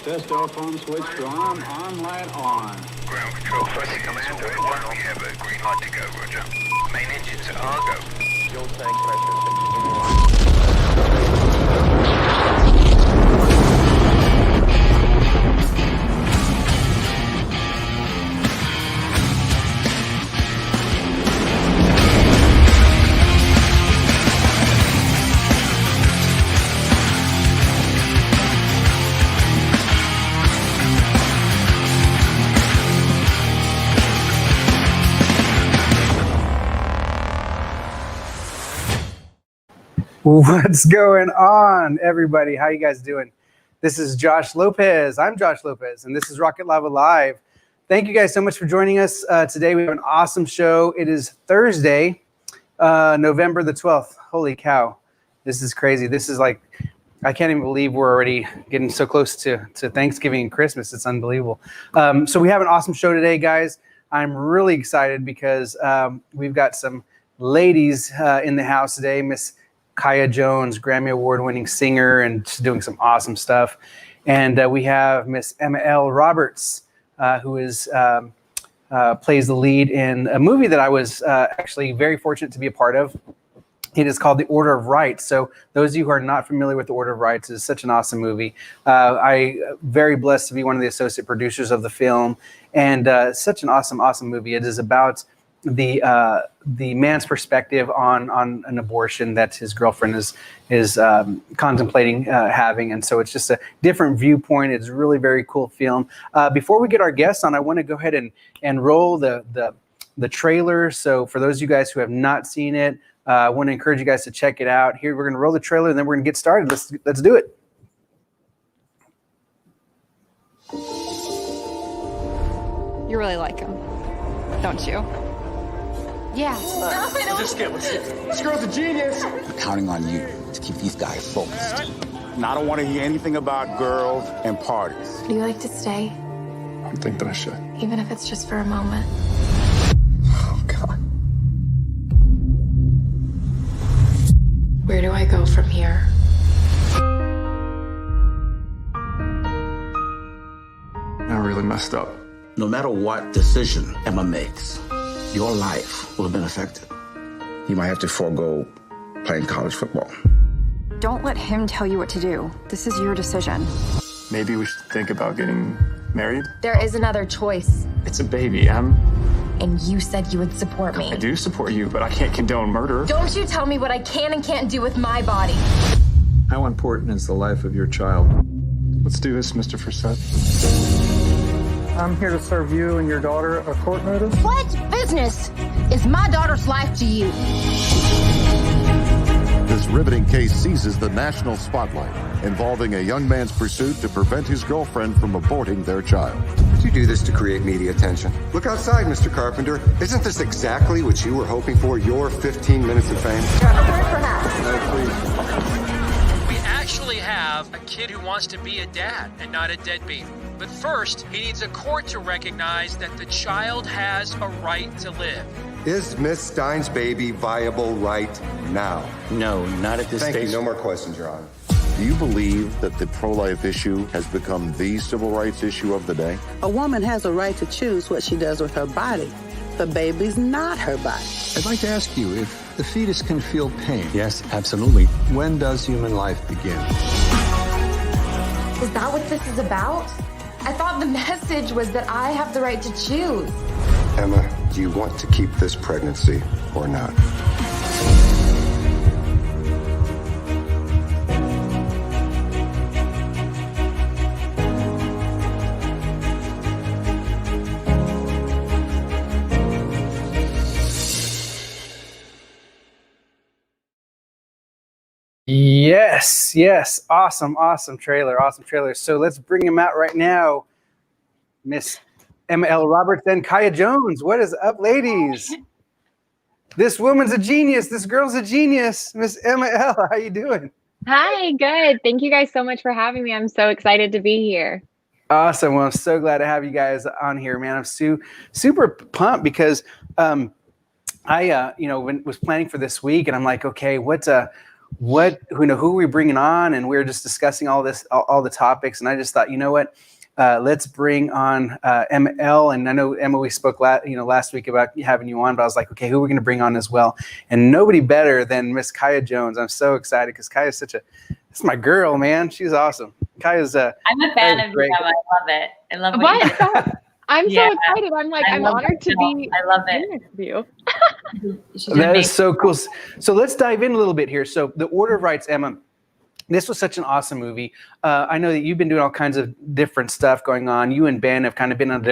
Testophone switch to on light on. Ground control, first in command, we have a green light to go, roger. Main engines are go. Fuel tank pressure 16. What's going on, everybody? How you guys doing? This is Josh Lopez. I'm Josh Lopez, and this is RocketLava Live. Thank you guys so much for joining us today. We have an awesome show. It is Thursday, November the 12th. Holy cow. This is crazy. This is like, I can't even believe we're already getting so close to Thanksgiving and Christmas. It's unbelievable. So we have an awesome show today, guys. I'm really excited because we've got some ladies in the house today. Miss Kaya Jones, Grammy Award-winning singer, and she's doing some awesome stuff. And we have Miss Emma L. Roberts, who is plays the lead in a movie that I was actually very fortunate to be a part of. It is called The Order of Rights. So those of you who are not familiar with The Order of Rights, is such an awesome movie. I'm very blessed to be one of the associate producers of the film, and such an awesome movie. It is about the man's perspective on an abortion that his girlfriend is contemplating having, and so it's just a different viewpoint. It's really very cool film. Before we get our guests on, I want to go ahead and roll the trailer. So for those of you guys who have not seen it, I want to encourage you guys to check it out. Here we're going to roll the trailer, and then we're going to get started. Let's do it. You really like him, don't you? Yeah. Let's get this girl's a genius. I'm counting on you to keep these guys focused. And I don't want to hear anything about girls and parties. Would you like to stay? I think that I should. Even if it's just for a moment. Oh, God. Where do I go from here? I really messed up. No matter what decision Emma makes, your life will have been affected. You might have to forego playing college football. Don't let him tell you what to do. This is your decision. Maybe we should think about getting married. There is another choice. It's a baby, Em. And you said you would support me. I do support you, but I can't condone murder. Don't you tell me what I can and can't do with my body. How important is the life of your child? Let's do this, Mr. Forsett. I'm here to serve you and your daughter a court notice. What business is my daughter's life to you? This riveting case seizes the national spotlight, involving a young man's pursuit to prevent his girlfriend from aborting their child. Did you do this to create media attention? Look outside, Mr. Carpenter. Isn't this exactly what you were hoping for, your 15 minutes of fame? We actually have a kid who wants to be a dad and not a deadbeat. But first, he needs a court to recognize that the child has a right to live. Is Miss Stein's baby viable right now? No, not at this stage. Thank you. No more questions, Your Honor. Do you believe that the pro-life issue has become the civil rights issue of the day? A woman has a right to choose what she does with her body. The baby's not her body. I'd like to ask you if the fetus can feel pain. Yes, absolutely. When does human life begin? Is that what this is about? I thought the message was that I have the right to choose. Emma, do you want to keep this pregnancy or not? Yes. Awesome trailer. So let's bring him out right now. Miss Emma L. Roberts and Kaya Jones. What is up, ladies? This woman's a genius. This girl's a genius. Miss Emma L., how you doing? Hi, good. Thank you guys so much for having me. I'm so excited to be here. Awesome. Well, I'm so glad to have you guys on here, man. I'm super pumped because I was planning for this week, and I'm like, okay, what who are we bringing on? And we were just discussing all the topics. And I just thought, you know what? Let's bring on Emma L. And I know, Emma, we spoke last week about having you on, but I was like, okay, who are we going to bring on as well? And nobody better than Miss Kaya Jones. I'm so excited because Kaya's it's my girl, man. She's awesome. Kaya's I'm a fan of you, Emma. I love it. I love what you I'm so excited. I'm honored to be. I love it. With you. That is so cool. So let's dive in a little bit here. So The Order of Rights, Emma. This was such an awesome movie. I know that you've been doing all kinds of different stuff going on. You and Ben have kind of been on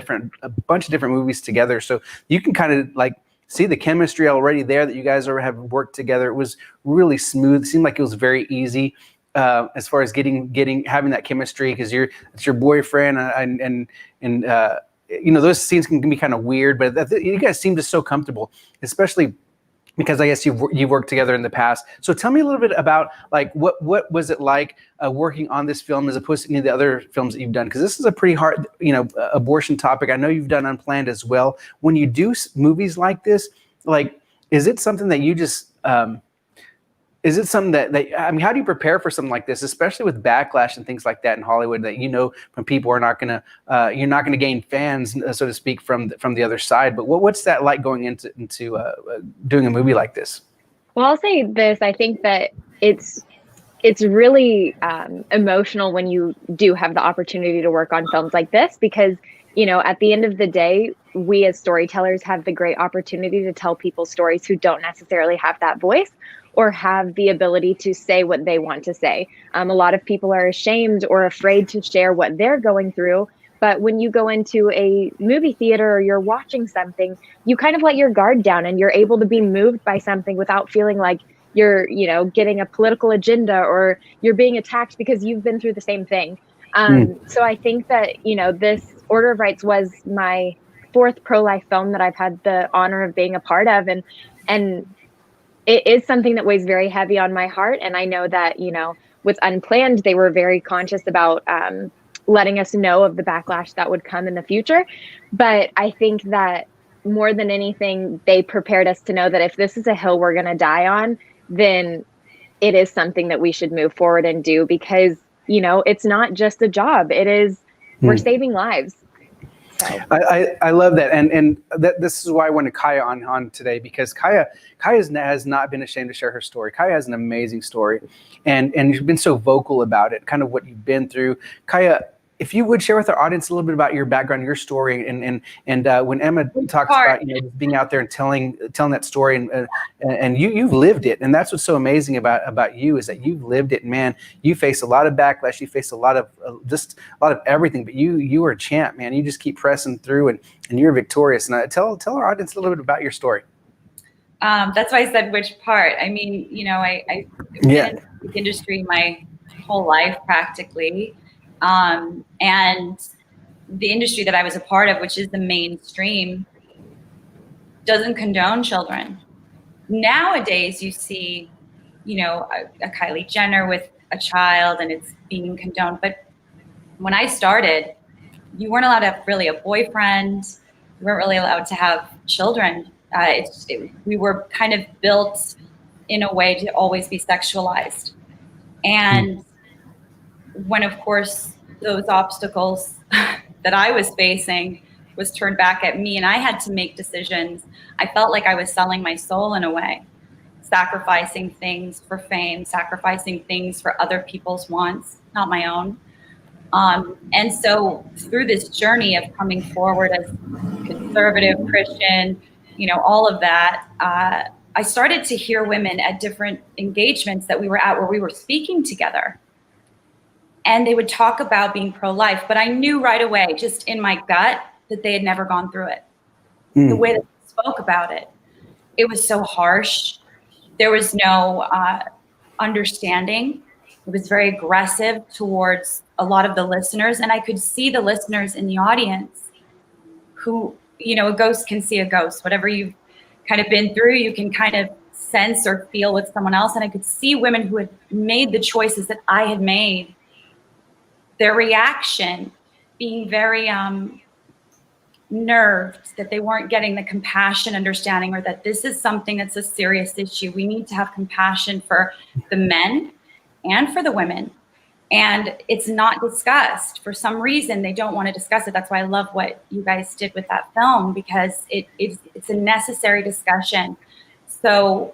a bunch of different movies together. So you can kind of like see the chemistry already there that you guys have worked together. It was really smooth. It seemed like it was very easy as far as having that chemistry because it's your boyfriend and those scenes can be kind of weird, but you guys seem just so comfortable, especially because I guess you've worked together in the past. So tell me a little bit about like what was it like working on this film as opposed to any of the other films that you've done? Because this is a pretty hard, abortion topic. I know you've done Unplanned as well. When you do movies like this, like, is it something that you just is it something that I mean, how do you prepare for something like this, especially with backlash and things like that in Hollywood that from people are not gonna you're not gonna gain fans, so to speak, from the other side? But what's that like going into doing a movie like this? Well, I'll say this: I think that it's really emotional when you do have the opportunity to work on films like this because at the end of the day, we as storytellers have the great opportunity to tell people's stories who don't necessarily have that voice or have the ability to say what they want to say. A lot of people are ashamed or afraid to share what they're going through. But when you go into a movie theater or you're watching something, you kind of let your guard down and you're able to be moved by something without feeling like you're, getting a political agenda or you're being attacked because you've been through the same thing. So I think that, this Order of Rights was my 4th pro-life film that I've had the honor of being a part of. And it is something that weighs very heavy on my heart. And I know that, with Unplanned, they were very conscious about letting us know of the backlash that would come in the future. But I think that more than anything, they prepared us to know that if this is a hill we're going to die on, then it is something that we should move forward and do because, it's not just a job. It is, we're saving lives. So. I love that, and this is why I wanted Kaya on today because Kaya has not been ashamed to share her story. Kaya has an amazing story, and you've been so vocal about it, kind of what you've been through. Kaya, if you would share with our audience a little bit about your background, your story, and when Emma talks about just being out there and telling that story, and you've lived it, and that's what's so amazing about you is that you've lived it. Man, you face a lot of backlash, you face a lot of everything, but you are a champ, man. You just keep pressing through, and you're victorious. And tell our audience a little bit about your story. That's why I said which part. I mean, I've been in the industry my whole life practically. And the industry that I was a part of, which is the mainstream, doesn't condone children. Nowadays, you see, a Kylie Jenner with a child and it's being condoned. But when I started, you weren't allowed to have really a boyfriend. You weren't really allowed to have children. We were kind of built in a way to always be sexualized. And when, of course, those obstacles that I was facing was turned back at me and I had to make decisions, I felt like I was selling my soul in a way, sacrificing things for fame, sacrificing things for other people's wants, not my own. And so through this journey of coming forward as conservative, Christian, all of that, I started to hear women at different engagements that we were at where we were speaking together. And they would talk about being pro-life, but I knew right away, just in my gut, that they had never gone through it. The way that they spoke about it, it was so harsh. There was no understanding. It was very aggressive towards a lot of the listeners. And I could see the listeners in the audience who, a ghost can see a ghost. Whatever you've kind of been through, you can kind of sense or feel with someone else. And I could see women who had made the choices that I had made, their reaction being very nerved that they weren't getting the compassion, understanding, or that this is something that's a serious issue. We need to have compassion for the men and for the women. And it's not discussed. For some reason, they don't want to discuss it. That's why I love what you guys did with that film, because it's a necessary discussion. So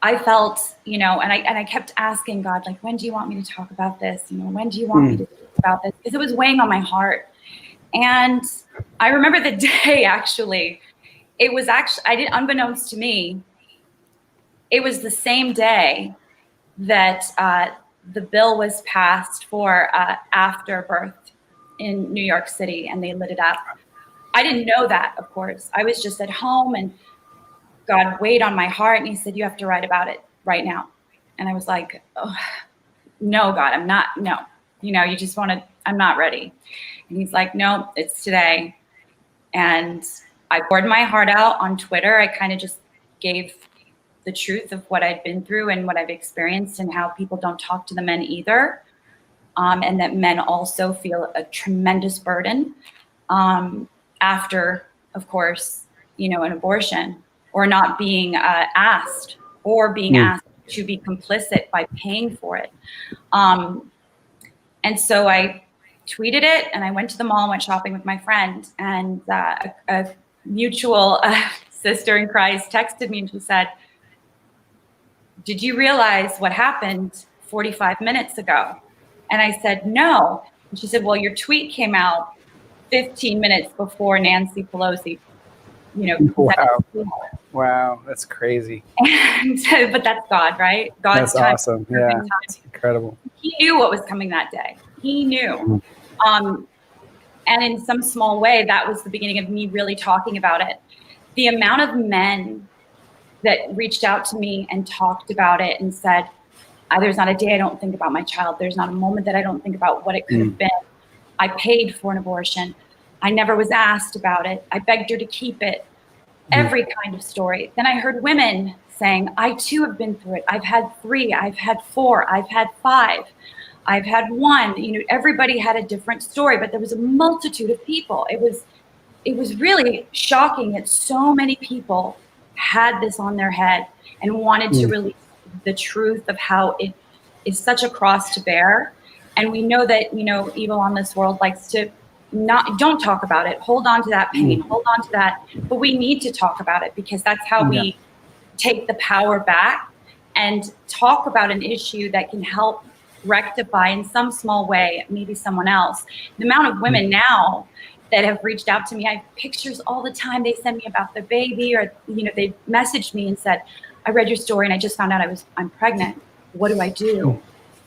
I felt, and I kept asking God, like, when do you want me to talk about this? When do you want me to talk about this? Because it was weighing on my heart. And I remember the day, actually, unbeknownst to me, it was the same day that the bill was passed for afterbirth in New York City, and they lit it up. I didn't know that, of course. I was just at home, and God weighed on my heart, and he said, you have to write about it right now. And I was like, oh, no, God, I'm not, no. You just want to, I'm not ready. And he's like, no, it's today. And I poured my heart out on Twitter. I kind of just gave the truth of what I'd been through and what I've experienced, and how people don't talk to the men either. And that men also feel a tremendous burden after, of course, an abortion, or not being asked, or being asked to be complicit by paying for it. And so I tweeted it, and I went to the mall and went shopping with my friend, and a mutual sister in Christ texted me, and she said, did you realize what happened 45 minutes ago? And I said, no. And she said, well, your tweet came out 15 minutes before Nancy Pelosi, Wow, that's crazy. But that's God, right? God's that's time. Awesome. Yeah, it's incredible. He knew what was coming that day. He knew. And in some small way, that was the beginning of me really talking about it. The amount of men that reached out to me and talked about it and said, there's not a day I don't think about my child. There's not a moment that I don't think about what it could have been. I paid for an abortion. I never was asked about it. I begged her to keep it. Every kind of story. Then I heard women saying, I too have been through it. I've had 3, I've had 4, I've had 5, I've had 1. Everybody had a different story, but there was a multitude of people. It was really shocking that so many people had this on their head and wanted to release the truth of how it is such a cross to bear. And we know that, evil on this world likes to don't talk about it, hold on to that pain, hold on to that. But we need to talk about it, because that's how we take the power back and talk about an issue that can help rectify in some small way, maybe someone else. The amount of women now that have reached out to me, I have pictures all the time. They send me about their baby, or, they messaged me and said, I read your story and I just found out I'm pregnant. What do I do?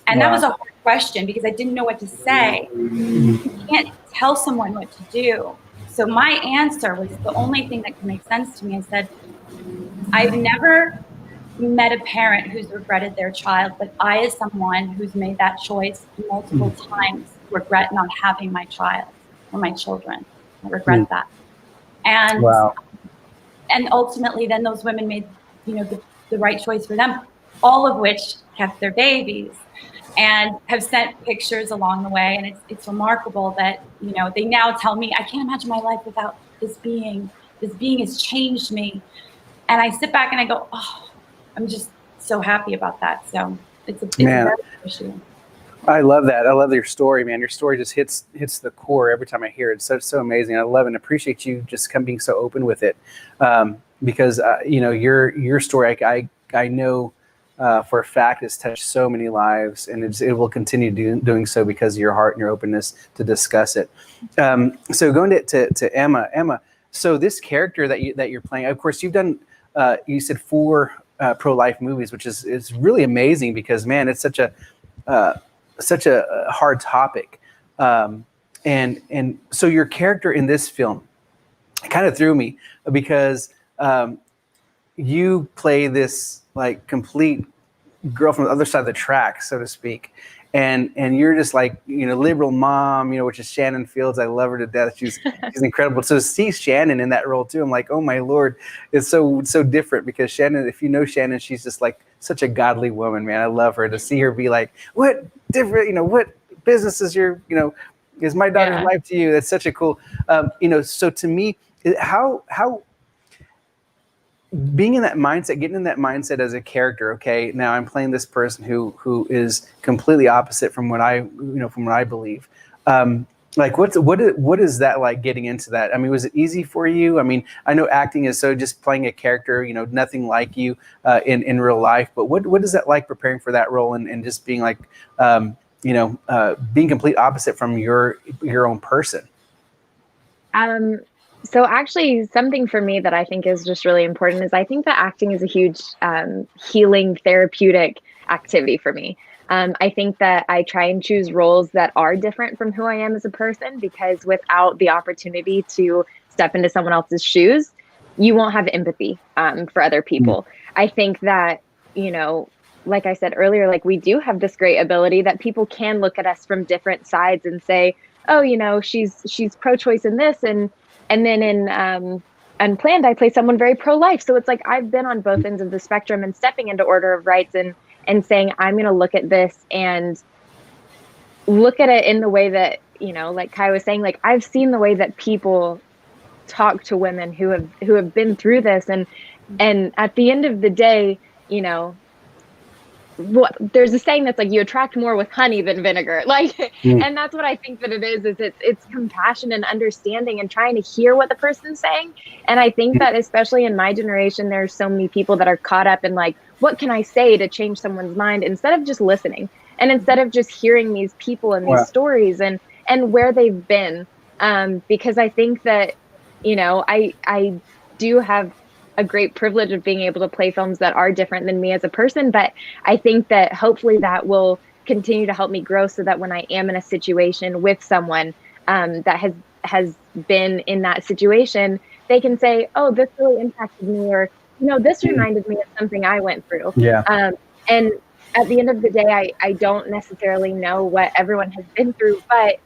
And that was a hard question, because I didn't know what to say. You can't tell someone what to do. So my answer was the only thing that could make sense to me. I said, I've never met a parent who's regretted their child, but I, as someone who's made that choice multiple times, regret not having my child or my children. I regret that. And and ultimately then those women made, the right choice for them, all of which kept their babies and have sent pictures along the way. And it's remarkable that, they now tell me, I can't imagine my life without this being. This being has changed me. And I sit back and I go, oh, I'm just so happy about that. So it's a very issue. I love that. I love your story, man. Your story just hits the core every time I hear it. It's so amazing. I love and appreciate you just being so open with it, because your story, I know for a fact has touched so many lives, and it will continue doing so because of your heart and your openness to discuss it. So going to Emma. Emma, so this character that you're playing, of course, you've done. You said 4 pro-life movies, which is really amazing, because man, it's such a hard topic. And so your character in this film kind of threw me, because you play this like complete girl from the other side of the track, so to speak. And you're just like, liberal mom, which is Shannon Fields. I love her to death. She's incredible. So to see Shannon in that role too, I'm like, oh my Lord, it's so different, because Shannon, if you know Shannon, she's just like such a godly woman, man. I love her. To see her be like, what different, what business is your, Is my daughter's life to you? That's such a cool, so to me, how being in that mindset, getting in that mindset as a character, okay, now I'm playing this person who is completely opposite from what I believe. Like what is that like, getting into that? I mean, was it easy for you? I mean, I know acting is so just playing a character, nothing like you in real life, but what is that like, preparing for that role and just being like, being complete opposite from your own person? So actually, something for me that I think is just really important is I think that acting is a huge healing, therapeutic activity for me. I think that I try and choose roles that are different from who I am as a person, because without the opportunity to step into someone else's shoes, you won't have empathy for other people. I think that, like I said earlier, like we do have this great ability that people can look at us from different sides and say, oh, she's pro-choice in this, and then in Unplanned, I play someone very pro-life. So it's like I've been on both ends of the spectrum, and stepping into Order of Rights and saying, I'm going to look at this and look at it in the way that, like Kai was saying, like I've seen the way that people talk to women who have been through this. And at the end of the day, there's a saying that's like, you attract more with honey than vinegar. Like, and that's what I think that it is it's compassion and understanding and trying to hear what the person's saying. And I think that especially in my generation, there's so many people that are caught up in like, what can I say to change someone's mind, instead of just listening and instead of just hearing these people and these stories and where they've been. Because I think that, I do have a great privilege of being able to play films that are different than me as a person. But I think that hopefully that will continue to help me grow, so that when I am in a situation with someone that has been in that situation, they can say, oh, this really impacted me, or, this reminded me of something I went through. Yeah. And at the end of the day, I don't necessarily know what everyone has been through, but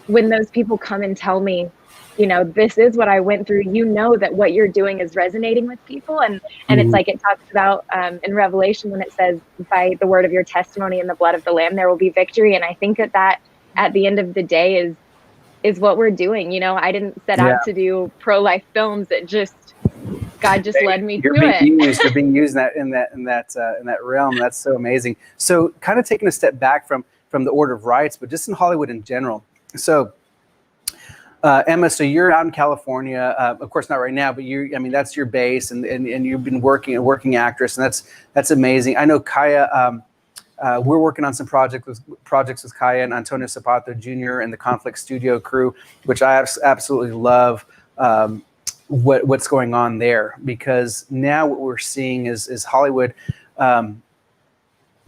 when those people come and tell me, this is what I went through, that what you're doing is resonating with people. And it's like it talks about in Revelation, when it says, by the word of your testimony and the blood of the Lamb, there will be victory. And I think that at the end of the day is what we're doing. I didn't set out to do pro-life films. God just led me to it. You're being used in that realm. That's so amazing. So kind of taking a step back from the Order of Rights, but just in Hollywood in general. So Emma, so you're out in California, of course not right now, but that's your base, and you've been a working actress, and that's amazing. I know Kaya, we're working on some projects with Kaya and Antonio Zapato Jr. and the Conflict Studio crew, which I absolutely love. What's going on there, because now what we're seeing is Hollywood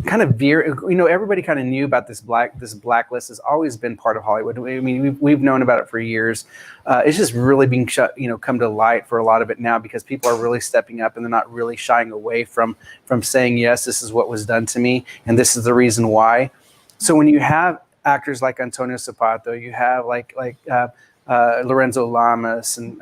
kind of everybody kind of knew about this blacklist has always been part of Hollywood. I mean, we've known about it for years. It's just really being come to light for a lot of it now, because people are really stepping up and they're not really shying away from saying, yes, this is what was done to me and this is the reason why. So when you have actors like Antonio Zapato, you have like Lorenzo Lamas and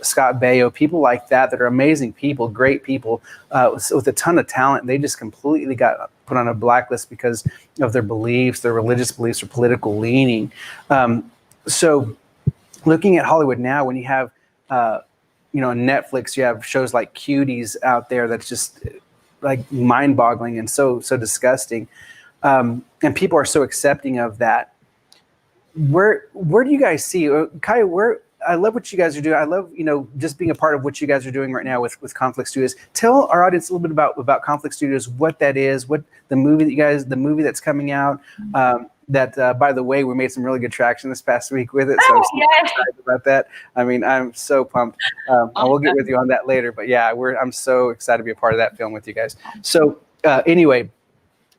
Scott Baio, people like that are amazing people, great people with a ton of talent. They just completely got put on a blacklist because of their beliefs, their religious beliefs, or political leaning. So looking at Hollywood now, when you have, on Netflix, you have shows like Cuties out there that's just like mind-boggling and so disgusting. And people are so accepting of that. Where do you guys see, Kai, I love what you guys are doing. I love, just being a part of what you guys are doing right now with Conflict Studios. Tell our audience a little bit about Conflict Studios, what that is, what the movie that's coming out, that, by the way, we made some really good traction this past week with it. So I'm super excited about that. I mean, I'm so pumped. I will get with you on that later, but yeah, I'm so excited to be a part of that film with you guys. So anyway,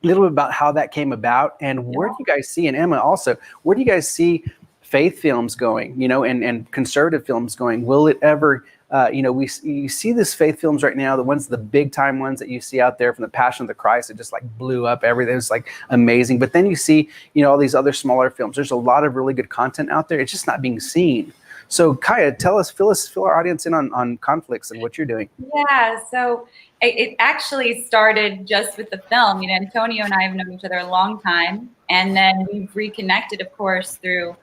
a little bit about how that came about, and where do you guys see, and Emma also, where do you guys see faith films going, and conservative films going? Will it ever, you see this faith films right now, the big time ones that you see out there from the Passion of the Christ, it just like blew up everything. It's like amazing. But then you see, all these other smaller films. There's a lot of really good content out there. It's just not being seen. So Kaya, fill our audience in on Conflicts and what you're doing. Yeah, so it actually started just with the film. Antonio and I have known each other a long time, and then we've reconnected, of course, through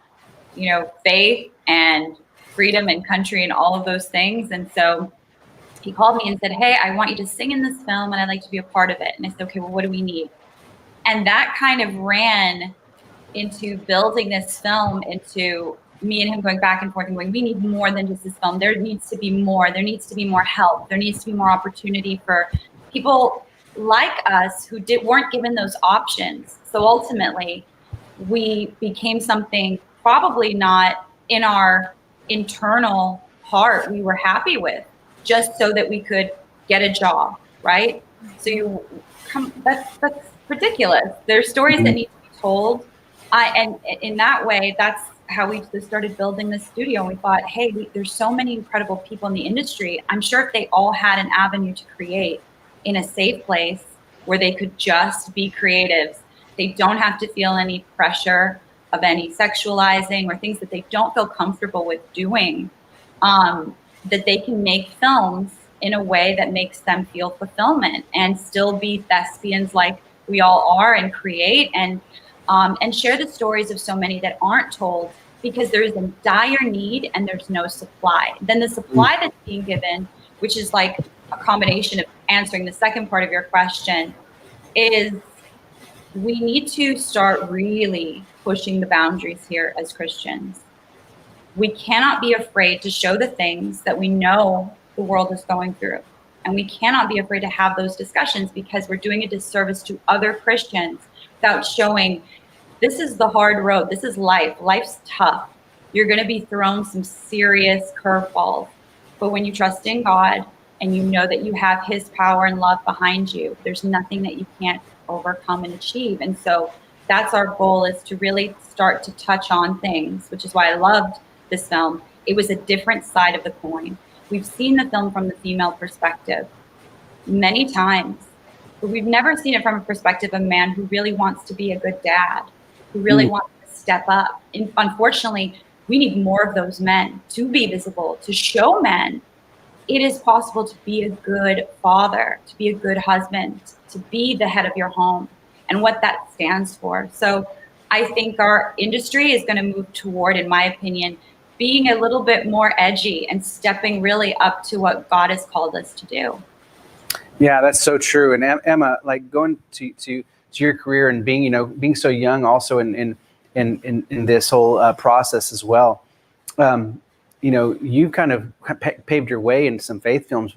faith and freedom and country and all of those things. And so he called me and said, hey, I want you to sing in this film and I'd like to be a part of it. And I said, okay, well, what do we need? And that kind of ran into building this film, into me and him going back and forth and going, we need more than just this film. There needs to be more. There needs to be more help. There needs to be more opportunity for people like us who weren't given those options. So ultimately, we became something probably not in our internal heart we were happy with, just so that we could get a job, right? So that's ridiculous. There's stories that need to be told. And in that way, that's how we just started building this studio. We thought, hey, there's so many incredible people in the industry. I'm sure if they all had an avenue to create in a safe place where they could just be creatives, they don't have to feel any pressure of any sexualizing or things that they don't feel comfortable with doing, that they can make films in a way that makes them feel fulfillment and still be thespians like we all are, and create and share the stories of so many that aren't told because there is a dire need and there's no supply. Then the supply that's being given, which is like a combination of answering the second part of your question, is we need to start really pushing the boundaries here as Christians. We cannot be afraid to show the things that we know the world is going through. And we cannot be afraid to have those discussions because we're doing a disservice to other Christians without showing this is the hard road. This is life. Life's tough. You're going to be thrown some serious curveballs. But when you trust in God and you know that you have his power and love behind you, there's nothing that you can't overcome and achieve. And so that's our goal, is to really start to touch on things, which is why I loved this film. It was a different side of the coin. We've seen the film from the female perspective many times, but we've never seen it from a perspective of a man who really wants to be a good dad, who really wants to step up. And unfortunately, we need more of those men to be visible, to show men it is possible to be a good father, to be a good husband, to be the head of your home, and what that stands for. So I think our industry is going to move toward, in my opinion, being a little bit more edgy and stepping really up to what God has called us to do. Yeah, that's so true. And Emma, like going to your career and being so young, also in this whole process as well. You've kind of paved your way into some faith films,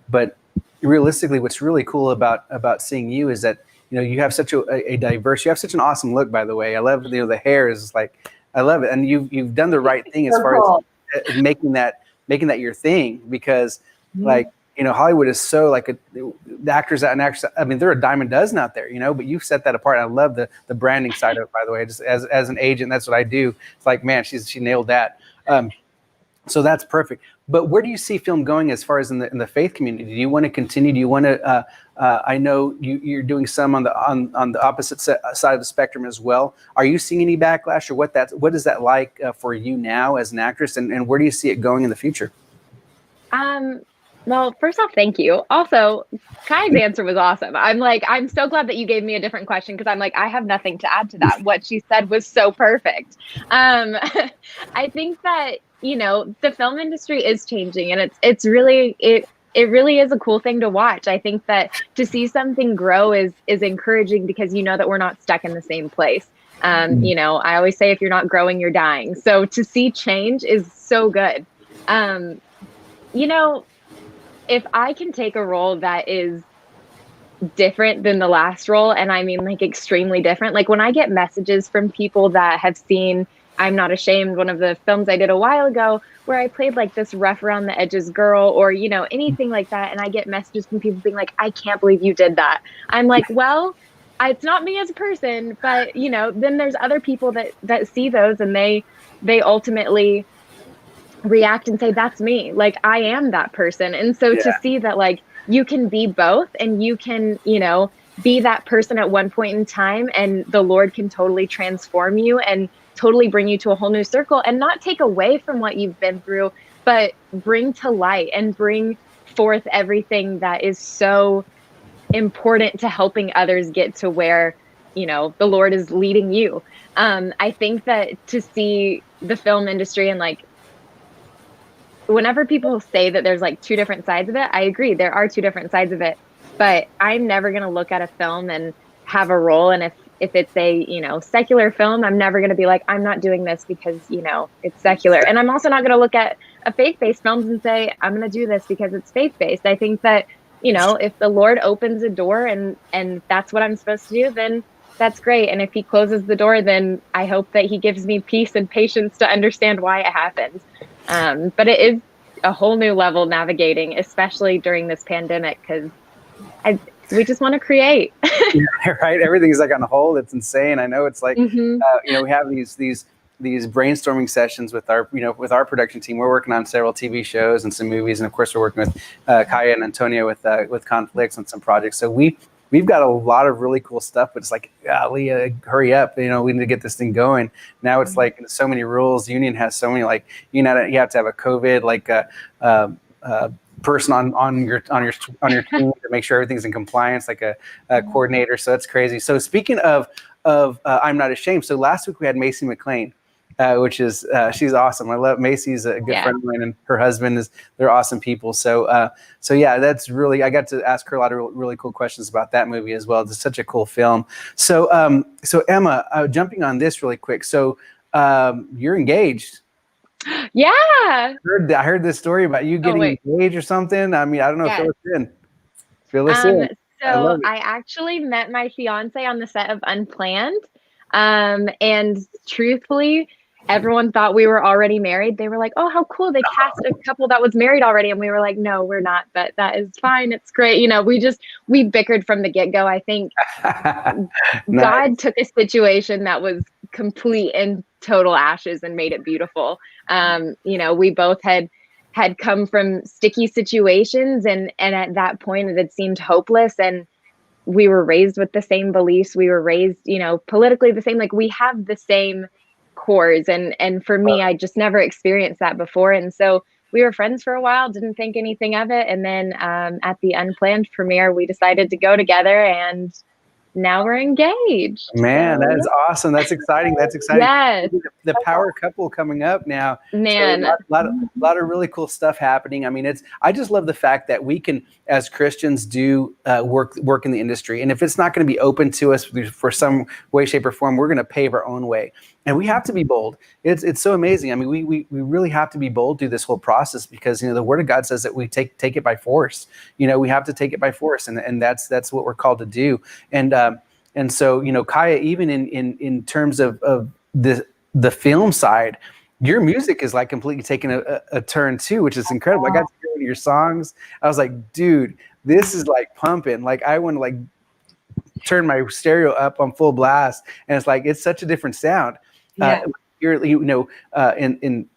but realistically, what's really cool about seeing you is that you have such a diverse. You have such an awesome look, by the way. I love the hair is like, I love it, and you've done the right thing as far as making that your thing, because Hollywood is so like the actors and actresses. I mean, there are a dime a dozen out there, but you've set that apart. I love the branding side of it, by the way. Just as an agent, that's what I do. It's like, man, she nailed that. So that's perfect. But where do you see film going as far as in the faith community? Do you want to continue? Do you want to? I know you're doing some on the opposite side of the spectrum as well. Are you seeing any backlash, or what is that like for you now as an actress, and where do you see it going in the future? Well, first off, thank you. Also, Kai's answer was awesome. I'm so glad that you gave me a different question, because I have nothing to add to that. What she said was so perfect. I think that, the film industry is changing, and it really is a cool thing to watch. I think that to see something grow is encouraging, because that we're not stuck in the same place. I always say, if you're not growing, you're dying. So to see change is so good. If I can take a role that is different than the last role, and I mean extremely different, like when I get messages from people that have seen I'm Not Ashamed, one of the films I did a while ago, where I played like this rough around the edges girl, or anything like that, and I get messages from people being like, I can't believe you did that. I'm like, well, it's not me as a person, but then there's other people that see those, and they ultimately react and say, that's me, like I am that person. And so to see that like you can be both, and you can be that person at one point in time, and the Lord can totally transform you and totally bring you to a whole new circle, and not take away from what you've been through, but bring to light and bring forth everything that is so important to helping others get to where the Lord is leading you. I think that to see the film industry and like, whenever people say that there's like two different sides of it, I agree, there are two different sides of it, but I'm never going to look at a film and have a role. And if it's a, secular film, I'm never going to be like, I'm not doing this because, it's secular. And I'm also not going to look at a faith-based films and say, I'm going to do this because it's faith-based. I think that, if the Lord opens a door and that's what I'm supposed to do, then that's great. And if he closes the door, then I hope that he gives me peace and patience to understand why it happens. But it is a whole new level navigating, especially during this pandemic, because we just want to create. Yeah, right. Everything's like on hold. It's insane. I know it's like, we have these brainstorming sessions with our, with our production team. We're working on several TV shows and some movies. And of course we're working with Kaya and Antonio with Conflicts on some projects. So we've got a lot of really cool stuff, but it's like, golly, hurry up. We need to get this thing going. Now it's like so many rules. Union has so many, like, you have to have a COVID, like person on your team to make sure everything's in compliance, like a coordinator. So that's crazy. So speaking of I'm Not Ashamed. So last week we had Macy McLean, which is she's awesome. I love Macy's a good friend of mine, and her husband they're awesome people. So yeah, that's really, I got to ask her a lot of really cool questions about that movie as well. It's such a cool film. So Emma, jumping on this really quick. So you're engaged. Yeah. I heard this story about you getting engaged or something. I mean, I don't know. Yes. Fill us in. So I actually met my fiance on the set of Unplanned. And truthfully, everyone thought we were already married. They were like, oh, how cool. They cast a couple that was married already. And we were like, no, we're not, but that is fine. It's great. We bickered from the get-go. I think Nice. God took a situation that was complete and total ashes and made it beautiful. We both had come from sticky situations, and at that point it had seemed hopeless, and we were raised with the same beliefs. We were raised, politically the same, like we have the same cores. And for me, I just never experienced that before. And so we were friends for a while, didn't think anything of it. And then at the Unplanned premiere, we decided to go together, and now we're engaged. Man, that is awesome. That's exciting. That's exciting. Yes. The power couple coming up now. Man. So a lot of really cool stuff happening. I mean, I just love the fact that we can, as Christians, do work in the industry. And if it's not going to be open to us for some way, shape, or form, we're going to pave our own way. And we have to be bold. It's so amazing. I mean, we really have to be bold through this whole process, because the Word of God says that we take it by force. We have to take it by force, and that's what we're called to do. And so Kaya, even in terms of the film side, your music is like completely taking a turn too, which is incredible. I got to hear one of your songs. I was like, dude, this is like pumping. Like I want to like turn my stereo up on full blast, and it's such a different sound. Yeah. In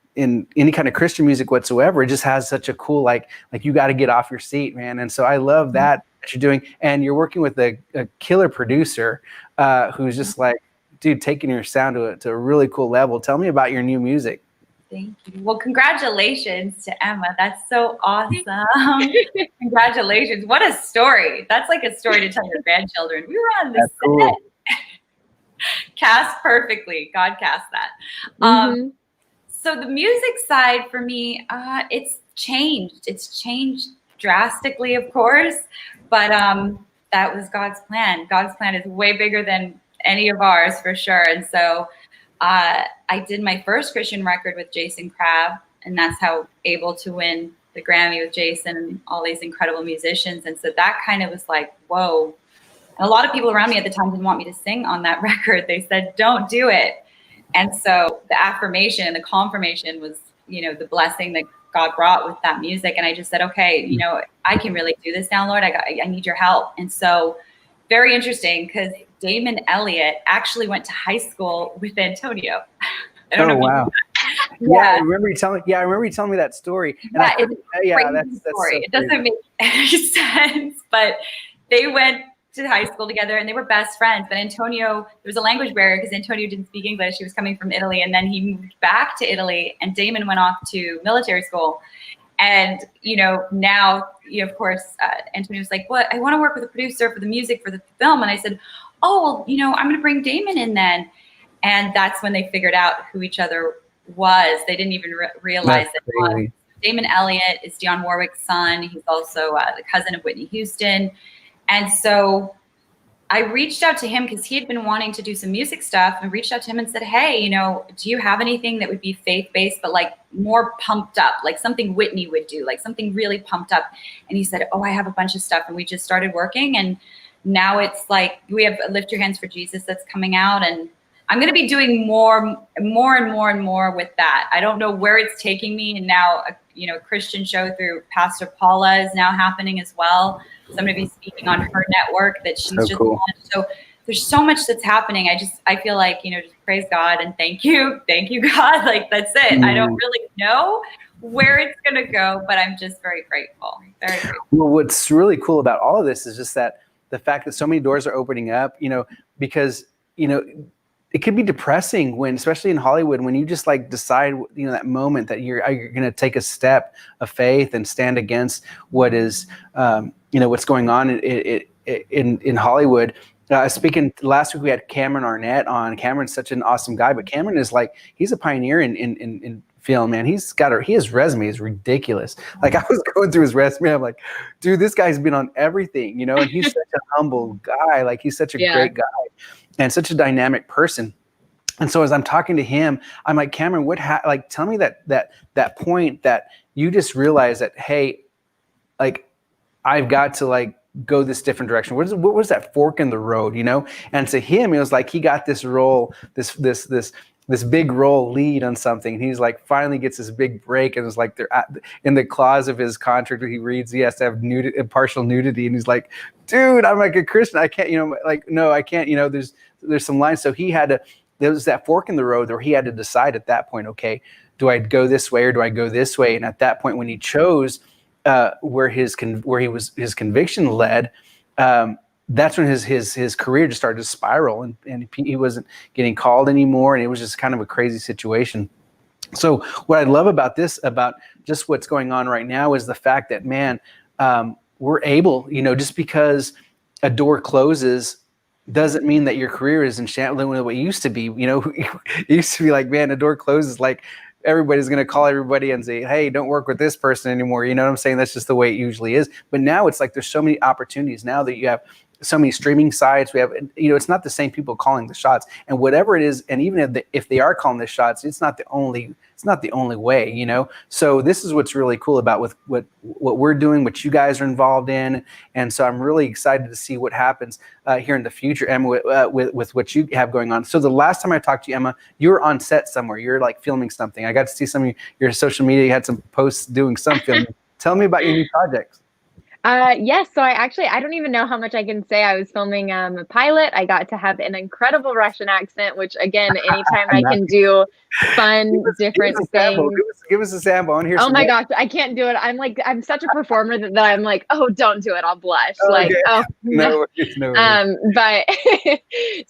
any kind of Christian music whatsoever, it just has such a cool, like you got to get off your seat, man. And so I love that you're doing, and you're working with a killer producer who's just like, dude, taking your sound to a really cool level. Tell me about your new music. Thank you. Well, congratulations to Emma. That's so awesome. Congratulations. What a story. That's like a story to tell your grandchildren. We were on the set. Cool. Cast perfectly. God cast that. So the music side for me, it's changed. It's changed drastically, of course, but that was God's plan. God's plan is way bigger than any of ours, for sure. And so I did my first Christian record with Jason Crabb, and that's how able to win the Grammy with Jason and all these incredible musicians. And so that kind of was like, whoa. And a lot of people around me at the time didn't want me to sing on that record. They said, don't do it. And so the affirmation and the confirmation was, the blessing that God brought with that music. And I just said, okay, I can really do this now, Lord. I need your help. And so very interesting, because Damon Elliott actually went to high school with Antonio. Oh, wow. Yeah. I remember you telling me that story. And that's story. So it doesn't make any sense, but they went to high school together and they were best friends. But Antonio, there was a language barrier because Antonio didn't speak English. He was coming from Italy, and then he moved back to Italy, and Damon went off to military school. And, now, of course, Antonio's like, what? I want to work with a producer for the music for the film. And I said, oh, well, you know, I'm going to bring Damon in then. And that's when they figured out who each other was. They didn't even realize that Damon Elliott is Dionne Warwick's son. He's also the cousin of Whitney Houston. And so I reached out to him because he had been wanting to do some music stuff, and reached out to him and said, hey, you know, do you have anything that would be faith-based, but like more pumped up, like something Whitney would do, like something really pumped up? And he said, oh, I have a bunch of stuff. And we just started working. And now it's like, we have Lift Your Hands for Jesus that's coming out. And I'm going to be doing more and more with that. I don't know where it's taking me. And now, you know, Christian show through Pastor Paula is now happening as well. So I'm going to be speaking on her network that she's just launched. So there's so much that's happening. I feel like, you know, just praise God and thank you God. Like, that's it. I don't really know where it's going to go, but I'm just very grateful. Very grateful. Well, what's really cool about all of this is just that the fact that so many doors are opening up, you know, because, you know, it could be depressing when, especially in Hollywood, when you just like decide, you know, that moment that you're going to take a step of faith and stand against what is, you know, what's going on in Hollywood. Speaking last week, we had Cameron Arnett on. Cameron's such an awesome guy, but Cameron is like, he's a pioneer in film, man. His resume is ridiculous. Like, I was going through his resume, I'm like, dude, this guy's been on everything, you know, and he's such a humble guy. Like, he's such a great guy and such a dynamic person. And so as I'm talking to him, I'm like, Cameron, like, tell me that point that you just realized that, hey, like, I've got to like go this different direction. What was that fork in the road, you know? And to him, it was like he got this role, this big role lead on something. And he's like, finally gets this big break, and it's like they're in the clause of his contract, he reads he has to have partial nudity, and he's like, dude, I'm like a Christian, I can't, you know, like, no, I can't, you know, there's some lines. So there was that fork in the road where he had to decide at that point, okay, do I go this way or do I go this way? And at that point, when he chose where his conviction led, that's when his career just started to spiral, and he wasn't getting called anymore, and it was just kind of a crazy situation. So what I love about this, about just what's going on right now, is the fact that, man, we're able, you know, just because a door closes doesn't mean that your career is in shambles the way it used to be. You know, it used to be like, man, a door closes, like everybody's going to call everybody and say, hey, don't work with this person anymore. You know what I'm saying? That's just the way it usually is. But now it's like there's so many opportunities now that you have so many streaming sites. We have, you know, it's not the same people calling the shots, and whatever it is, and even if they are calling the shots, it's not the only way, you know. So this is what's really cool about with what we're doing, what you guys are involved in, and so I'm really excited to see what happens here in the future, Emma, with what you have going on. So the last time I talked to you, Emma, you were on set somewhere. You're like filming something. I got to see some of your social media. You had some posts doing some filming. Tell me about your new projects. Yes. So I don't even know how much I can say. I was filming a pilot. I got to have an incredible Russian accent, which, again, anytime I can do fun, different things. Give us a sample. I hear oh my gosh, I can't do it. I'm such a performer that I'm like, oh, don't do it. I'll blush. Like, oh no. But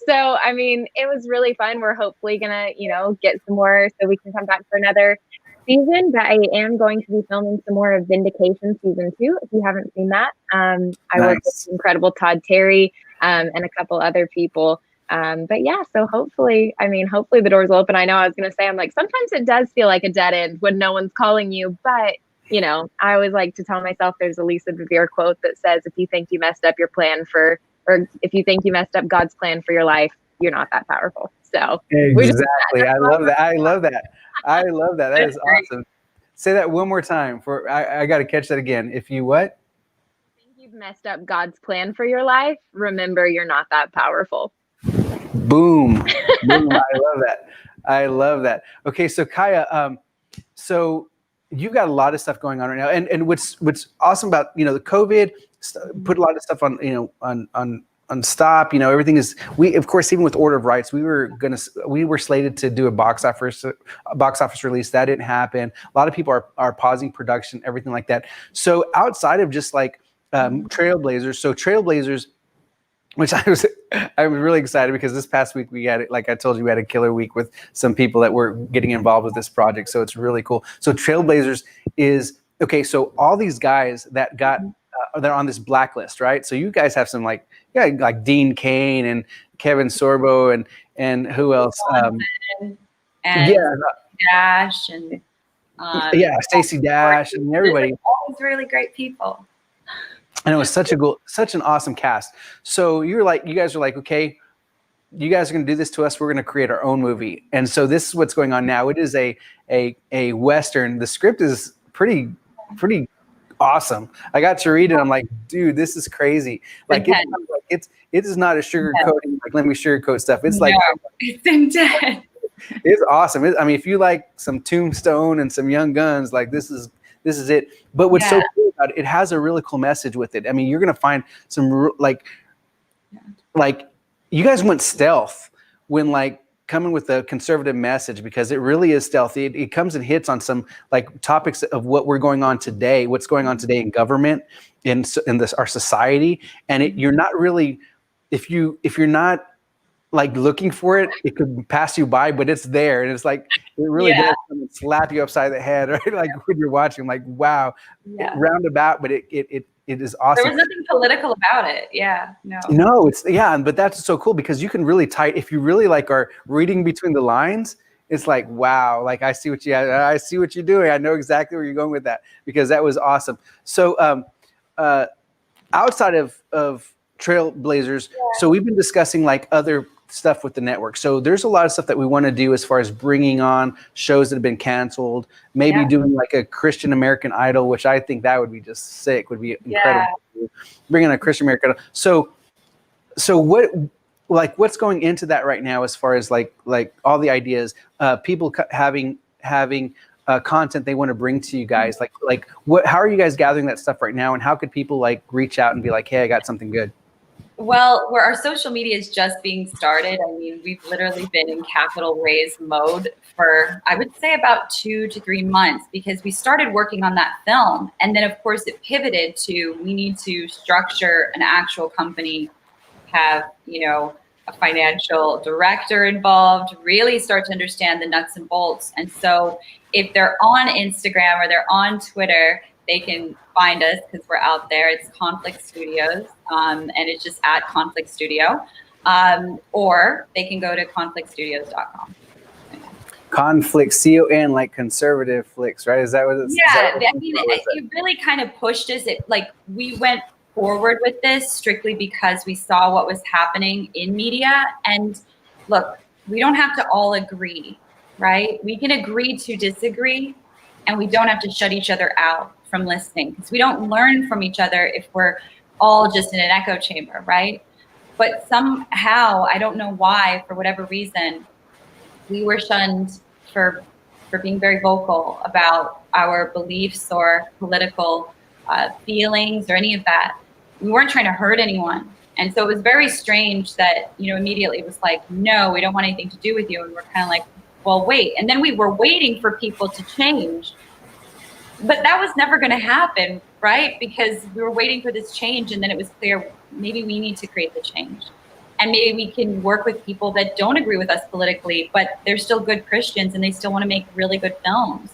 so, I mean, it was really fun. We're hopefully gonna, you know, get some more so we can come back for another season, but I am going to be filming some more of Vindication season 2. If you haven't seen that, I worked with the incredible Todd Terry and a couple other people. But yeah, so hopefully the doors will open. I know I was going to say, I'm like, sometimes it does feel like a dead end when no one's calling you, but you know, I always like to tell myself there's a Lisa Bevere quote that says, if you think you messed up or if you think you messed up God's plan for your life, you're not that powerful. So exactly. I love that. That is awesome. Say that one more time. I got to catch that again. If you what? Think you've messed up God's plan for your life, remember you're not that powerful. Boom. I love that. Okay, so Kaya, so you've got a lot of stuff going on right now, and what's awesome about, you know, the COVID put a lot of stuff on, you know, on stop, you know, everything is, we, of course, even with Order of Rights, we were slated to do a box office release. That didn't happen. A lot of people are pausing production, everything like that. So outside of just like Trailblazers, which I was really excited because this past week we had, like I told you, we had a killer week with some people that were getting involved with this project. So it's really cool. So Trailblazers is, okay, so all these guys that got they're on this blacklist, right? So you guys have some like Dean Cain and Kevin Sorbo and who else? And Dash and Stacey Dash and everybody. All these really great people. And it was such an awesome cast. So you guys are like, okay, you guys are going to do this to us. We're going to create our own movie. And so this is what's going on now. It is a Western. The script is pretty awesome. I got to read it. I'm like, dude, this is crazy. Like it is not a sugarcoating. Like, let me sugarcoat stuff. It's like, it's intense. It's awesome. I mean, if you like some Tombstone and some Young Guns, like this is it. But what's so cool about it, it has a really cool message with it. I mean, you're gonna find some like you guys went stealth when like coming with a conservative message, because it really is stealthy. It comes and hits on some like topics of what's going on today in government, in our society, and you're not really, if you're not like looking for it, it could pass you by, but it's there. And it's like, it really does come and slap you upside the head, right? Like when you're watching, like, wow, roundabout, but it is awesome. There was nothing political about it. Yeah, no, but that's so cool, because you can really if you really like are reading between the lines, it's like, wow, like I see what you're doing. I know exactly where you're going with that, because that was awesome. So outside of Trailblazers, so we've been discussing like other stuff with the network. So there's a lot of stuff that we want to do as far as bringing on shows that have been canceled, maybe doing like a Christian American Idol, which I think that would be just sick, would be incredible. Bringing a Christian American Idol. So what's going into that right now, as far as like all the ideas, people having content they want to bring to you guys, how are you guys gathering that stuff right now, and how could people like reach out and be like, hey, I got something good? Well, where our social media is just being started, I mean, we've literally been in capital raise mode for, I would say, about 2 to 3 months, because we started working on that film. And then, of course, it pivoted to, we need to structure an actual company, have, a financial director involved, really start to understand the nuts and bolts. And so if they're on Instagram or they're on Twitter, they can find us, because we're out there. It's Conflict Studios, and it's just at Conflict Studio. Or they can go to conflictstudios.com. Conflict, CON, like conservative flicks, right? Is that what it's? Yeah, I mean, it really kind of pushed us. We went forward with this strictly because we saw what was happening in media. And look, we don't have to all agree, right? We can agree to disagree, and we don't have to shut each other out from listening, because we don't learn from each other if we're all just in an echo chamber, right? But somehow, I don't know why, for whatever reason, we were shunned for being very vocal about our beliefs or political feelings or any of that. We weren't trying to hurt anyone. And so it was very strange that, immediately it was like, no, we don't want anything to do with you. And we're kind of like, well, wait. And then we were waiting for people to change. But that was never going to happen, right? Because we were waiting for this change, and then it was clear, maybe we need to create the change. And maybe we can work with people that don't agree with us politically, but they're still good Christians and they still want to make really good films.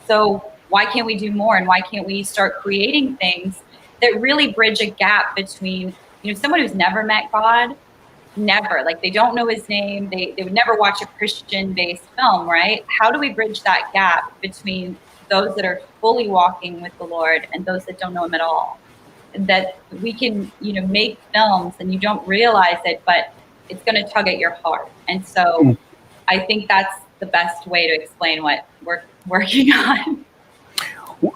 So why can't we do more? And why can't we start creating things that really bridge a gap between, someone who's never met God, like they don't know his name, they would never watch a Christian-based film, right? How do we bridge that gap between those that are fully walking with the Lord and those that don't know him at all? That we can, make films and you don't realize it, but it's going to tug at your heart. And so I think that's the best way to explain what we're working on.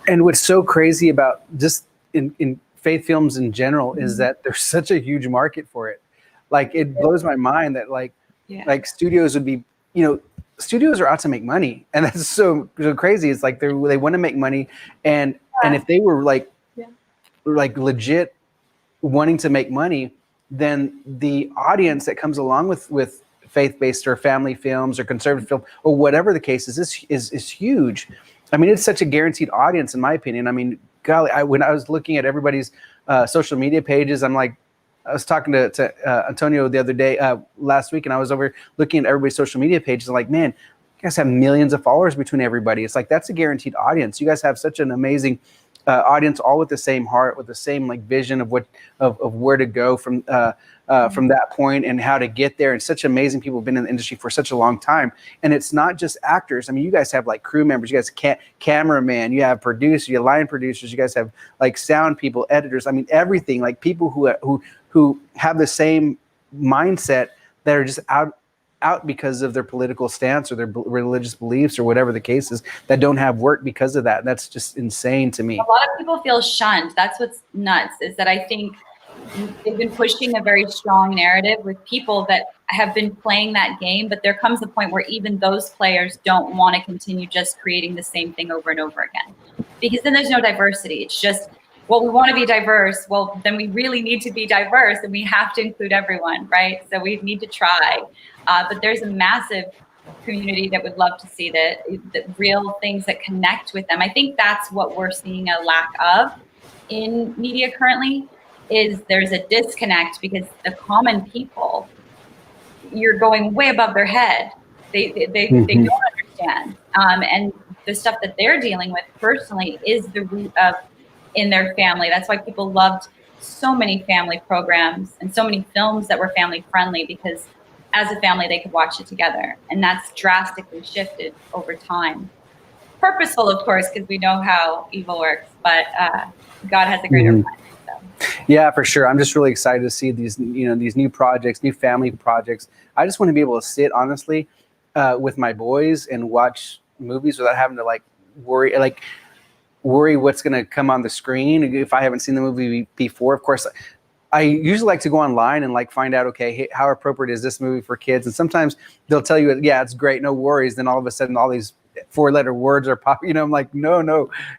And what's so crazy about just in faith films in general is that there's such a huge market for it. Like, it blows my mind that like studios would be, studios are out to make money, and that's so crazy. It's like they want to make money, and if they were like legit wanting to make money, then the audience that comes along with faith-based or family films or conservative film or whatever the case is huge. I mean, it's such a guaranteed audience, in my opinion. I mean, golly, when I was looking at everybody's social media pages, I'm like, I was talking to Antonio the other day, last week, and I was over looking at everybody's social media pages. I'm like, man, you guys have millions of followers between everybody. It's like, that's a guaranteed audience. You guys have such an amazing audience, all with the same heart, with the same like vision of where to go from that point and how to get there. And such amazing people have been in the industry for such a long time. And it's not just actors. I mean, you guys have like crew members, you guys cameraman, you have producers, you have line producers, you guys have like sound people, editors. I mean, everything, like people who have the same mindset that are just out because of their political stance or their religious beliefs or whatever the case is, that don't have work because of that. That's just insane to me. A lot of people feel shunned. That's what's nuts, is that I think they've been pushing a very strong narrative with people that have been playing that game, but there comes a point where even those players don't want to continue just creating the same thing over and over again, because then there's no diversity. It's just, well, we want to be diverse. Well, then we really need to be diverse, and we have to include everyone, right? So we need to try. But there's a massive community that would love to see that real things that connect with them. I think that's what we're seeing a lack of in media currently, is there's a disconnect because the common people, you're going way above their head. They don't understand. And the stuff that they're dealing with personally is the root of in their family. That's why people loved so many family programs and so many films that were family friendly, because as a family they could watch it together. And that's drastically shifted over time. Purposeful, of course, because we know how evil works, but God has a greater plan. So. Yeah, for sure. I'm just really excited to see these, these new projects, new family projects. I just want to be able to sit honestly with my boys and watch movies without having to worry what's going to come on the screen if I haven't seen the movie before. Of course, I usually like to go online and like find out, okay, hey, how appropriate is this movie for kids? And sometimes they'll tell you, yeah, it's great, no worries. Then all of a sudden, all these 4-letter words are popping. I'm like, no,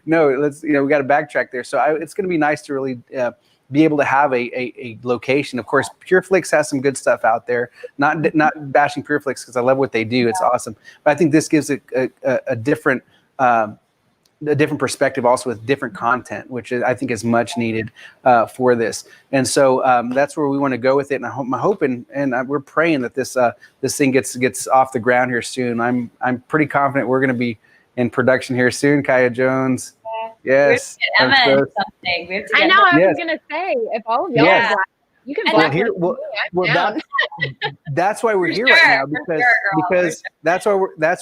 let's, we got to backtrack there. So it's going to be nice to really be able to have a location. Of course, PureFlix has some good stuff out there. Not bashing PureFlix, because I love what they do. It's awesome. But I think this gives a different perspective, also with different content, which I think is much needed for this. And so that's where we want to go with it. And I'm hoping, and we're praying that this thing gets off the ground here soon. I'm pretty confident we're going to be in production here soon. Kaya Jones. Yes. We have to get Emma in something. We have to get I was going to say, if all of y'all are black, you can black. That's why we're here right now, because that's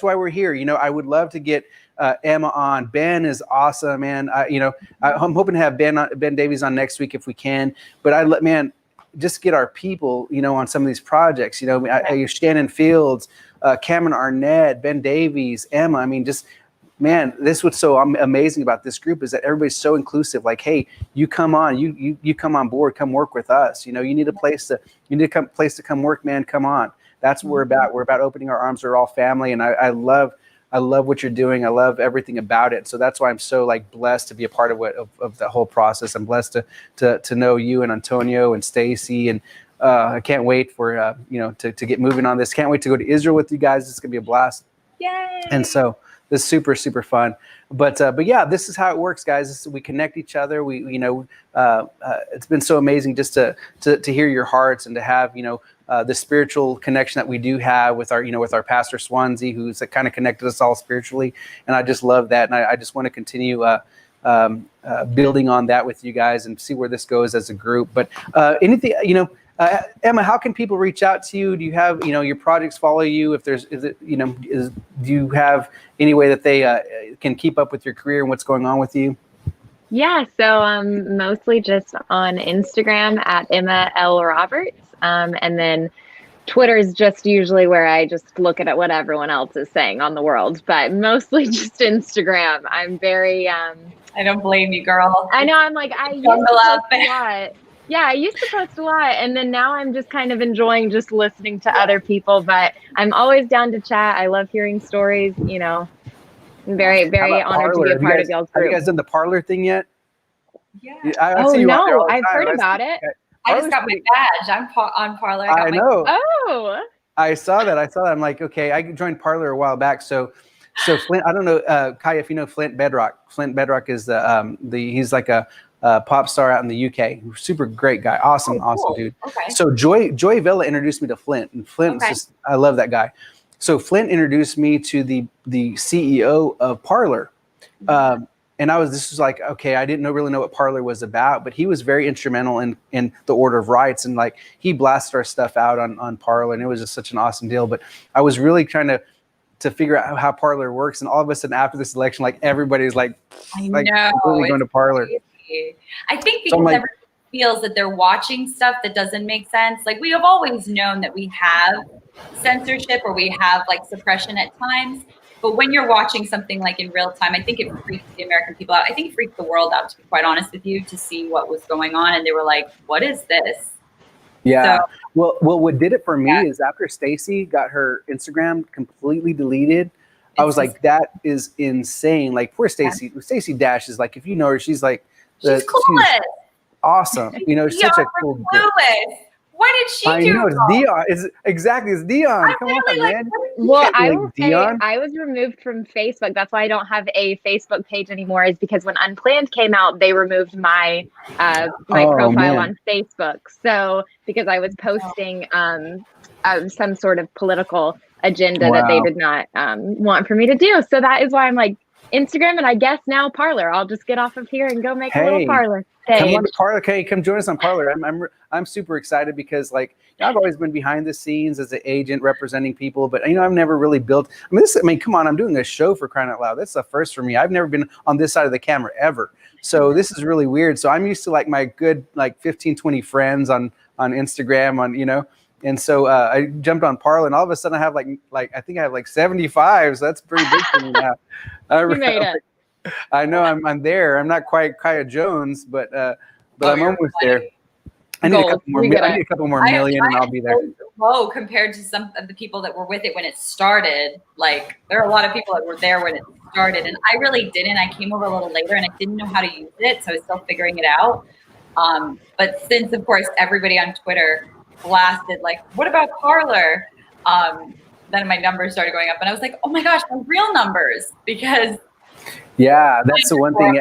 why we're here. I would love to get Emma on. Ben is awesome, man. I'm hoping to have Ben Davies on next week if we can. But just get our people, on some of these projects. Shannon Fields, Cameron Arnett, Ben Davies, Emma. I mean, this what's so amazing about this group is that everybody's so inclusive. Like, hey, you come on, you come on board, come work with us. You need a place to come work, man. Come on. That's what we're about. We're about opening our arms. We're all family, and I love what you're doing. I love everything about it. So that's why I'm so blessed to be a part of the whole process. I'm blessed to know you and Antonio and Stacy, and I can't wait for to get moving on this. Can't wait to go to Israel with you guys. It's gonna be a blast. Yay! And so this is super, super fun. But yeah, this is how it works, guys. We connect each other. It's been so amazing just to hear your hearts and to have the spiritual connection that we do have with our pastor Swansea, who's kind of connected us all spiritually. And I just love that. And I just want to continue building on that with you guys and see where this goes as a group. But anything, Emma, how can people reach out to you? Do you have, your projects follow you? Do you have any way that they can keep up with your career and what's going on with you? Yeah, so mostly just on Instagram at Emma L. Roberts. And then Twitter is just usually where I just look at what everyone else is saying on the world, but mostly just Instagram. I'm very... I don't blame you, girl. I know, I'm like, I used to post a lot. Yeah, I used to post a lot, and then now I'm just kind of enjoying just listening to other people, but I'm always down to chat. I love hearing stories, I'm very, very honored to be a part of y'all's group. Have you guys done the Parler thing yet? Yeah. I've heard about it. I just got my badge. I'm on Parler. I know. Oh. I saw that. I'm like, okay, I joined Parler a while back. So Flint, I don't know, Kaya, if you know Flint Bedrock. Flint Bedrock is he's like a pop star out in the UK. Super great guy. Awesome dude. Okay. So Joy Villa introduced me to Flint, and Flint is I love that guy. So Flint introduced me to the CEO of Parler. this was like, okay, I didn't really know what Parler was about, but he was very instrumental in the order of rights, and like he blasted our stuff out on Parler, and it was just such an awesome deal. But I was really trying to figure out how Parler works, and all of a sudden after this election, like everybody's like completely going to Parler. Crazy. I think because So like, everyone feels that they're watching stuff that doesn't make sense. Like we have always known that we have censorship or we have like suppression at times. But when you're watching something like in real time, I think it freaks the American people out. I think it freaked the world out, to be quite honest with you, to see what was going on. And they were like, what is this? yeah. So, Well, what did it for me is after Stacey got her Instagram completely deleted, I was like, that is insane. Like poor Stacey. Stacey Dash is like, if you know her, she's like, she's clueless. Awesome. You know, such a cool girl. What did she I do? know, it's Dion. It's Dion. Come on, man. Well, I will say I was removed from Facebook. That's why I don't have a Facebook page anymore, is because when Unplanned came out, they removed my profile on Facebook. So because I was posting some sort of political agenda that they did not want for me to do. So that is why I'm like, Instagram, and I guess now Parler. I'll just get off of here and go make a little Parler page. Come on to Parler. Okay, come join us on Parler. I'm super excited because like I've always been behind the scenes as an agent representing people, but I've never really built. Come on, I'm doing a show, for crying out loud. That's the first for me. I've never been on this side of the camera ever. So this is really weird. So I'm used to like my good like 15, 20 friends on Instagram And so I jumped on Parler, and all of a sudden I have like I think I have like 75. So that's pretty big for me now. You made it. I know I'm there. I'm not quite Kaya Jones, but I'm almost there. I need a couple more million, and I'll be there. Low compared to some of the people that were with it when it started. Like there are a lot of people that were there when it started, and I really didn't. I came over a little later, and I didn't know how to use it, so I was still figuring it out. But since, of course, everybody on Twitter blasted like, what about Parler? Then my numbers started going up, and I was like, oh my gosh, my real numbers, because that's the one thing.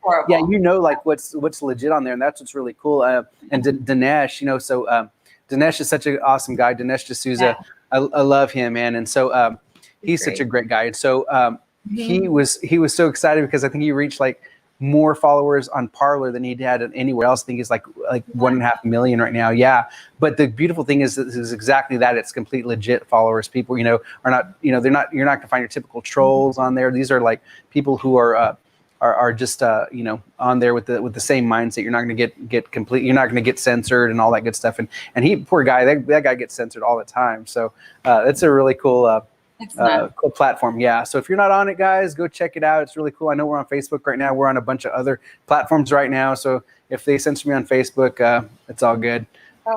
Horrible. Like what's legit on there, and that's what's really cool. And Dinesh, so Dinesh is such an awesome guy. Dinesh D'Souza, I love him, man, and so he's such a great guy. And so he was so excited because I think he reached like more followers on Parler than he'd had anywhere else. I think he's like 1.5 million right now. Yeah. But the beautiful thing is exactly that. It's complete legit followers. People, are not, you're not gonna find your typical trolls on there. These are like people who are just, on there with the same mindset. You're not gonna get complete, you're not gonna get censored and all that good stuff. And he, poor guy, that guy gets censored all the time. So it's a really cool, cool platform. Yeah. So if you're not on it, guys, go check it out. It's really cool. I know we're on Facebook right now. We're on a bunch of other platforms right now. So if they censor me on Facebook, it's all good.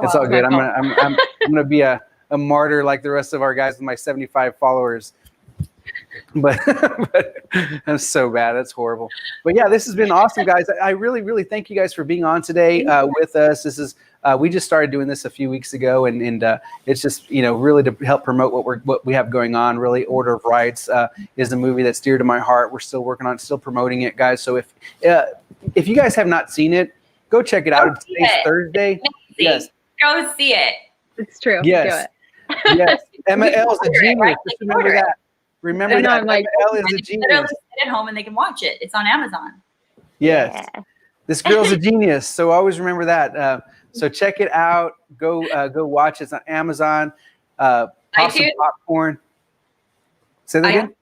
It's all good. I'm gonna be a martyr like the rest of our guys with my 75 followers. But that's so bad. That's horrible. But yeah, this has been awesome, guys. I really, really thank you guys for being on today with us. This is we just started doing this a few weeks ago, and it's just really to help promote what we have going on. Really, Order of Rights is a movie that's dear to my heart. We're still working on it, still promoting it, guys. So if you guys have not seen it, go check it out. Today's Thursday. Yes, go see it. It's true. Yes, do it. Yes. Emma L is a genius. Right? Just remember that. Remember that. I'm like, Emma L is a genius. Literally sit at home and they can watch it. It's on Amazon. Yes. Yeah. This girl's a genius. So always remember that. So check it out. Go watch it. It's on Amazon. Pop some popcorn. Say that again.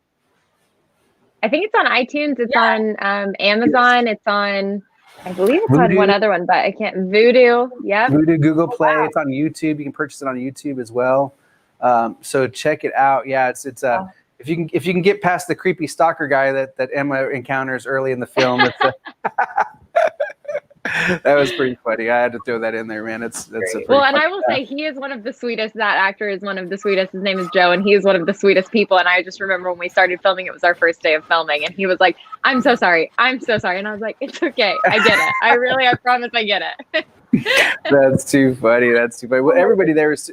I think it's on iTunes. It's on Amazon. It's on, I believe it's on one other one, but I can't. Voodoo. Yep. Voodoo, Google Play. It's on YouTube. You can purchase it on YouTube as well. So check it out. Yeah, it's if you can get past the creepy stalker guy that Emma encounters early in the film. That was pretty funny. I had to throw that in there, man. That's well, and I will say he is one of the sweetest. That actor is one of the sweetest. His name is Joe, and he is one of the sweetest people. And I just remember when we started filming, it was our first day of filming, and he was like, "I'm so sorry, I'm so sorry," and I was like, "It's okay, I get it. I promise, I get it." That's too funny. That's too funny. Well, everybody there is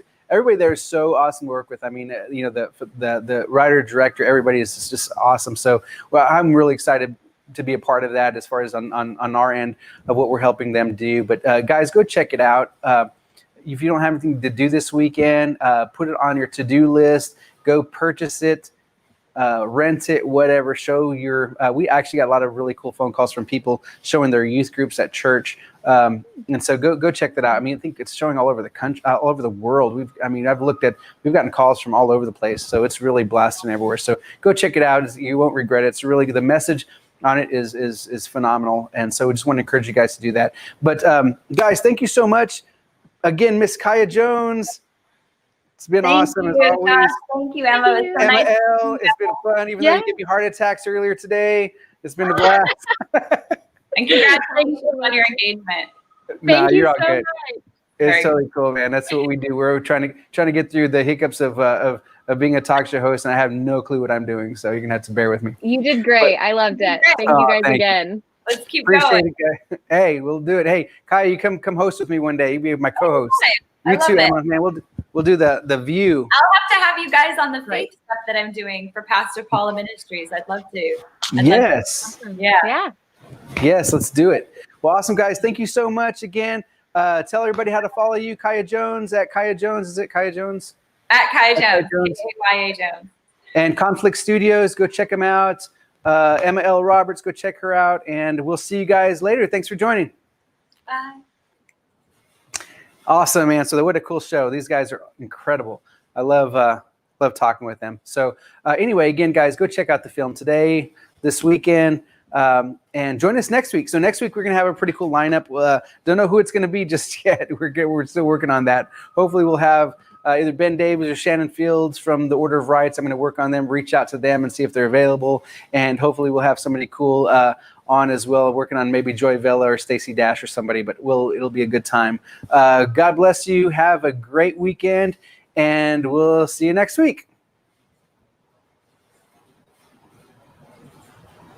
so awesome to work with. I mean, the writer, director, everybody is just awesome. So, well, I'm really excited to be a part of that as far as on our end of what we're helping them do. But guys, go check it out. If you don't have anything to do this weekend, put it on your to-do list. Go purchase it. rent it, whatever. Show your. We actually got a lot of really cool phone calls from people showing their youth groups at church, and so go check that out. I mean, I think it's showing all over the country, all over the world. We've gotten calls from all over the place, so it's really blasting everywhere. So go check it out. You won't regret it. It's really the message on it is phenomenal, and so we just want to encourage you guys to do that. But guys, thank you so much again, Miss Kaya Jones. It's been awesome as always. Josh. Thank you, Emma. It's so Emma nice. L, it's been fun, even though you gave me heart attacks earlier today. It's been a blast. And congratulations on your engagement. No, you're all so good. much. It's totally cool, man. That's what we do. We're trying to get through the hiccups of being a talk show host, and I have no clue what I'm doing. So you're gonna have to bear with me. You did great. I loved it. Thank you guys again. Let's keep Appreciate going. it, hey, we'll do it. Hey, Kaya, you come host with me one day. You be my co-host. I You love too, it. Emma. Man, we'll do the view. I'll have to have you guys on the fake stuff that I'm doing for Pastor Paula Ministries. I'd love to. Yes. Yeah. Yes, let's do it. Well, awesome, guys. Thank you so much again. Tell everybody how to follow you, Kaya Jones at Kaya Jones. Is it Kaya Jones? At Kaya Jones. Kaya Kaya Jones. And Conflict Studios, go check them out. Emma L. Roberts, go check her out. And we'll see you guys later. Thanks for joining. Bye. Awesome, man. So what a cool show. These guys are incredible. I love talking with them. So anyway, again, guys, go check out the film today, this weekend, and join us next week. So next week, we're going to have a pretty cool lineup. Don't know who it's going to be just yet. We're still working on that. Hopefully we'll have either Ben Davis or Shannon Fields from the Order of Rights. I'm going to work on them, reach out to them and see if they're available. And hopefully we'll have somebody cool on as well, working on maybe Joy Vela or Stacey Dash or somebody, but it'll be a good time. God bless you. Have a great weekend, and we'll see you next week.